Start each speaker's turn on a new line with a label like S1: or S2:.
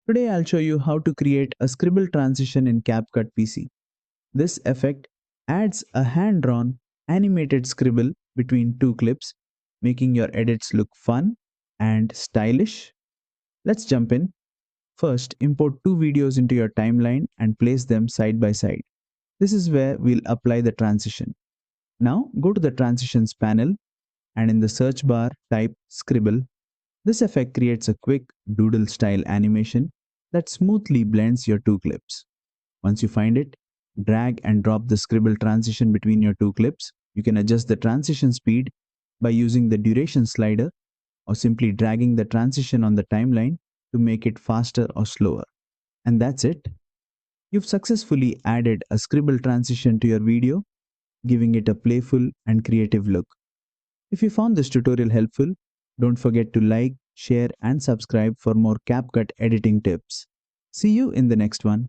S1: Today I'll show you how to create a scribble transition in CapCut PC. This effect adds a hand-drawn animated scribble between two clips, making your edits look fun and stylish. Let's jump in. First, import two videos into your timeline and place them side by side. This is where we'll apply the transition. Now go to the transitions panel and in the search bar type Scribble. This effect creates a quick doodle style animation that smoothly blends your two clips. Once you find it, drag and drop the scribble transition between your two clips. You can adjust the transition speed by using the duration slider or simply dragging the transition on the timeline to make it faster or slower. And that's it. You've successfully added a scribble transition to your video, giving it a playful and creative look. If you found this tutorial helpful, don't forget to like, share, and subscribe for more CapCut editing tips. See you in the next one.